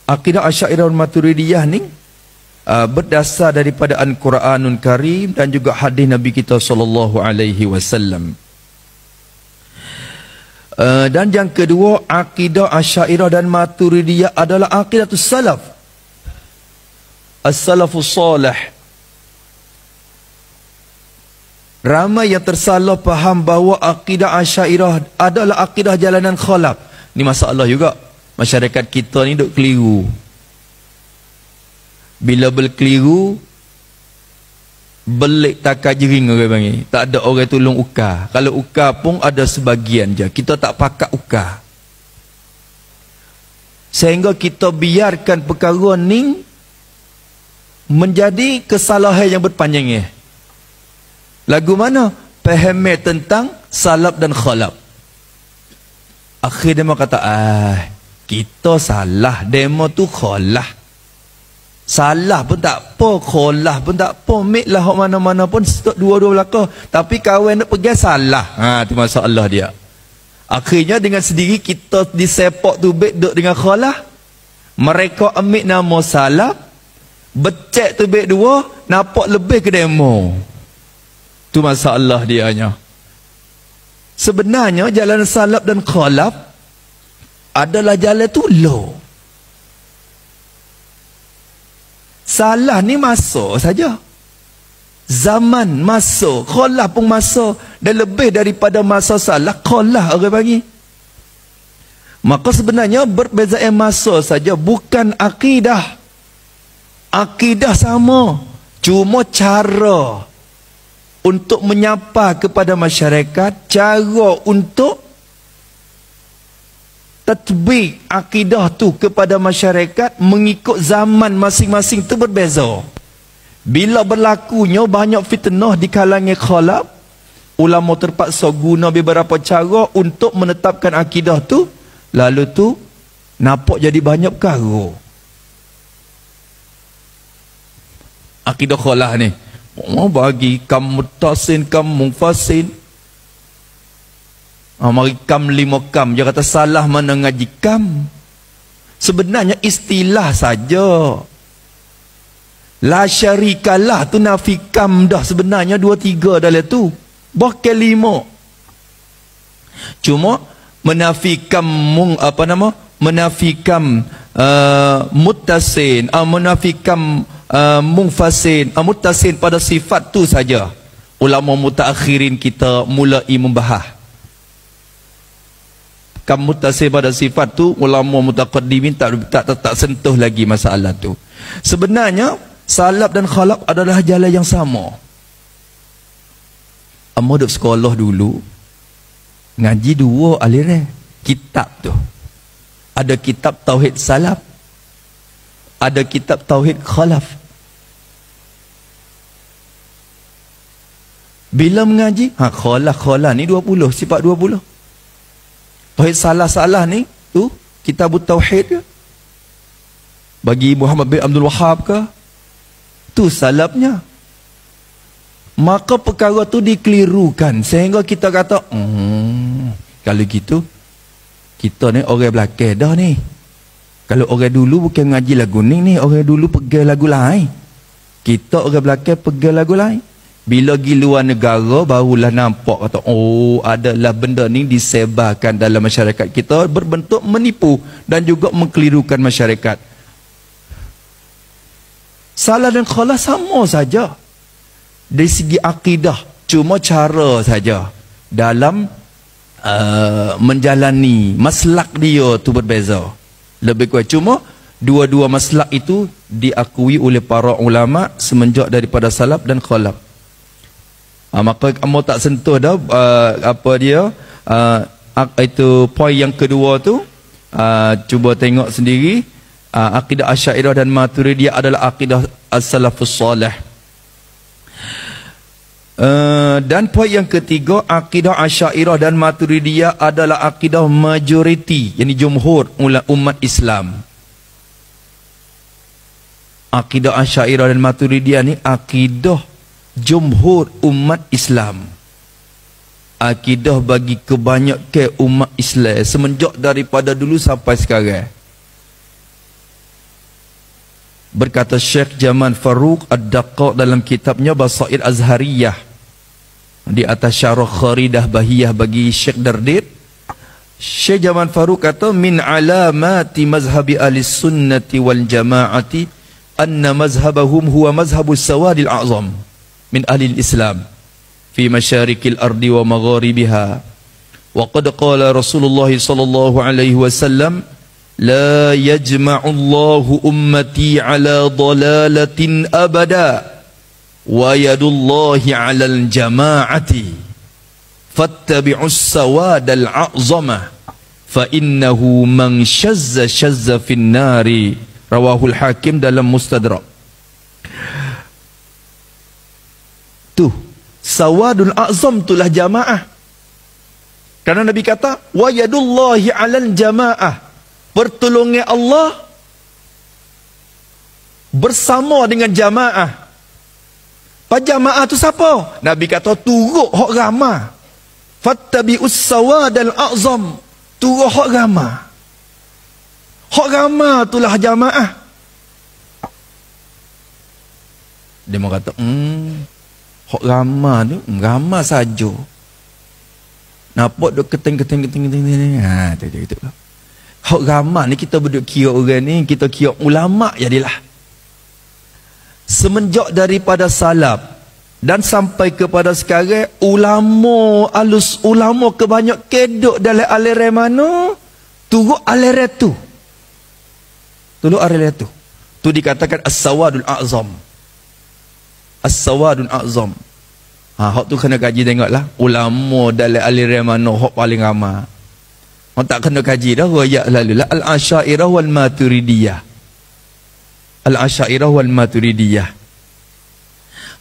Akidah Asy'ariyah dan Maturidiyah ni berdasar daripada Al-Quranul Karim dan juga hadis Nabi kita sallallahu alaihi wasallam. Dan yang kedua, akidah Asy'ariyah dan Maturidiyah adalah akidatus salaf. As-salafus salih. Ramai yang tersalah faham bahawa akidah Asy'ariyah adalah akidah jalanan khalaf. Ni masalah juga. Masyarakat kita ni duk keliru. Bila berkeliru, belik takar jering orang panggil. Tak ada orang tolong ukar. Kalau ukar pun ada sebagian je. Kita tak pakat ukar. Sehingga kita biarkan perkara ni menjadi kesalahan yang berpanjangnya. Lagu mana? Faham tentang salaf dan khalaf. Akhir demo kata, kita salah, demo tu khalaf. Salah pun tak apa, khalaf pun tak apa, mik lah mana-mana pun dua-dua belakang. Tapi kawan nak pergi salah. Tu masalah dia. Akhirnya dengan sendiri kita disepak tu baik duduk dengan khalaf. Mereka ambil nama salaf, becek tu baik dua, nampak lebih ke demo. Tu masalah dia nya. Sebenarnya jalan salaf dan khalaf adalah jalan tu low. Salah ni masuk saja. Zaman masuk, khalaf pun masuk, dan lebih daripada masa salah, khalaf orang panggil. Maka sebenarnya berbezaan masa saja, bukan akidah. Akidah sama, cuma cara untuk menyapa kepada masyarakat, cara untuk tatbik akidah tu kepada masyarakat mengikut zaman masing-masing tu berbeza. Bila berlakunya banyak fitnah di kalangan khalaf, ulama terpaksa guna beberapa cara untuk menetapkan akidah tu, lalu tu nampak jadi banyak perkara. Akidah khalaf ni mau bagi kam muttasin, kam munfasin. Mari kam 5 kam. Dia kata salah mana ngaji kam. Sebenarnya istilah saja. La syarikalah tu nafi kam dah. Sebenarnya 2-3 dalam tu. Bahkan 5. Cuma menafikan menafikan muttasin, menafikan munfasin, muttasin pada sifat tu saja. Ulama mutaakhirin kita mulai membahas. Kamu muttasin pada sifat tu, ulama mutaqaddimin tak sentuh lagi masalah tu. Sebenarnya salaf dan khalaf adalah jalan yang sama. Amo duk sekolah dulu ngaji 2 aliran kitab tu. Ada kitab tauhid salaf, ada kitab tauhid khalaf. Bila mengaji, khalaf ni 20, sifat 20. Tauhid salah-salah ni tu kitab tauhid ke? Bagi Muhammad bin Abdul Wahhab ke? Tu salafnya. Maka perkara tu dikelirukan sehingga kita kata, kalau gitu kita ni orang belakang dah ni. Kalau orang dulu bukan ngaji lagu ni, orang dulu pergi lagu lain. Kita orang belakang pergi lagu lain. Bila pergi luar negara, barulah nampak kata, adalah benda ni disebarkan dalam masyarakat kita berbentuk menipu dan juga mengkelirukan masyarakat. Salah dan khalaf sama saja dari segi akidah, cuma cara saja dalam menjalani maslak dia tu berbeza. Lebih kurang cuma dua-dua maslak itu diakui oleh para ulama semenjak daripada salaf dan khalaf. Maka kamu tak sentuh dah itu poin yang kedua tu. Cuba tengok sendiri. Akidah Asy'ariyah dan Maturidiyah adalah akidah as-salafus salih. Dan poin yang ketiga, akidah Asy'ariyah dan Maturidiyah adalah akidah majoriti, yakni jumhur umat Islam. Akidah Asy'ariyah dan Maturidiyah ni akidah jumhur umat Islam. Akidah bagi kebanyakan umat Islam semenjak daripada dulu sampai sekarang. Berkata Syekh Jamal Faruq Ad-Daqqaq dalam kitabnya Basair Azhariyah, di atas syarah Kharidah Bahiyah bagi Syekh Dardid, Syekh Jamal Faruq kata, min alamati mazhabi ahli sunnati wal jama'ati anna mazhabahum huwa mazhabus sawadil a'zam min ahli islam fi masyarikil ardi wa magharibiha. Wa qad qala Rasulullah sallallahu alaihi wasallam, la yajma'u Allahu ummati ala dalalatin abada wa yadullahi 'alal jama'ati fattabi'us sawadal a'zama fa innahu man shazza shazza fin nari. Rawahul Hakim dalam Mustadrak. Tuh, sawadul a'zam itulah jamaah. Karena Nabi kata, wa yadullahi 'alal jamaah, pertolongan Allah bersama dengan jamaah. Jamaah tu siapa? Nabi kata, turut hak ramai. Fattabi'us sawadal a'zam, turut hak ramai. Hak ramai itulah jamaah. Dia mau kata, hak ramai tu, ramai saja. Nampak duk keteng. Ha, tu. Hak ramai ni kita berduk kira orang ni, kita kira ulama' jadilah. Semenjak daripada salaf dan sampai kepada sekarang, ulama kebanyak keduk dalam aliran mana, turut aliran tu. Turut aliran tu. Tu dikatakan as-sawadul a'zam. As-sawadul a'zam. Hak tu kena kaji tengoklah. Ulama dalam aliran mana hak paling ramai. Orang tak kena kaji dah. Royak lalu lah. Al-Asyairah wal Maturidiyah. Al-Asyairah wal Maturidiyah.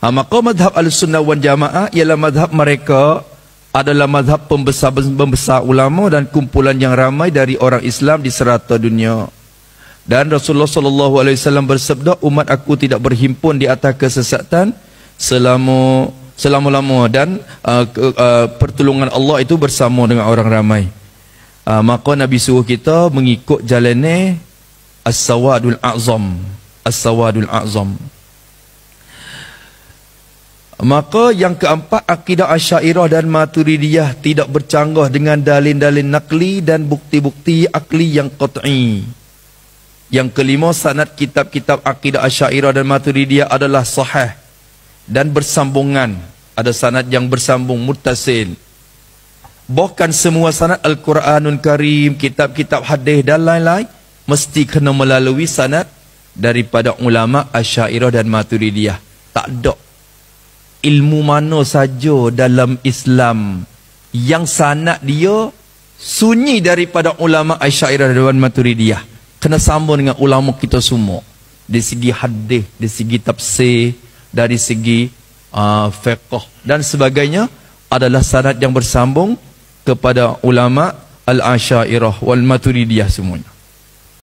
Maka madhab Al-Sunnah wal Jamaah ialah madhab mereka adalah madhab pembesar ulama dan kumpulan yang ramai dari orang Islam di serata dunia. Dan Rasulullah SAW bersabda, umat aku tidak berhimpun di atas kesesatan selama-lama dan pertolongan Allah itu bersama dengan orang ramai. Maka Nabi suruh kita mengikut jalannya as-sawadul a'zam. As-sawadul a'zam. Maka yang keempat, akidah Asy'ariyah dan Maturidiyah tidak bercanggah dengan dalil-dalil nakli dan bukti-bukti akli yang qat'i. Yang kelima, sanad kitab-kitab akidah Asy'ariyah dan Maturidiyah adalah sahih dan bersambungan. Ada sanad yang bersambung, muttasil. Bahkan semua sanad Al-Quranul Karim, kitab-kitab hadis dan lain-lain mesti kena melalui sanad daripada ulama Asy'ariyah dan Maturidiyah. Tak ada ilmu mana saja dalam Islam yang sanad dia sunyi daripada ulama Asy'ariyah dan Maturidiyah. Kena sambung dengan ulama kita semua. Dari segi hadis, dari segi tafsir, dari segi fiqh dan sebagainya adalah sanad yang bersambung kepada ulama Al-Asy'ariyah wal Maturidiyah semuanya.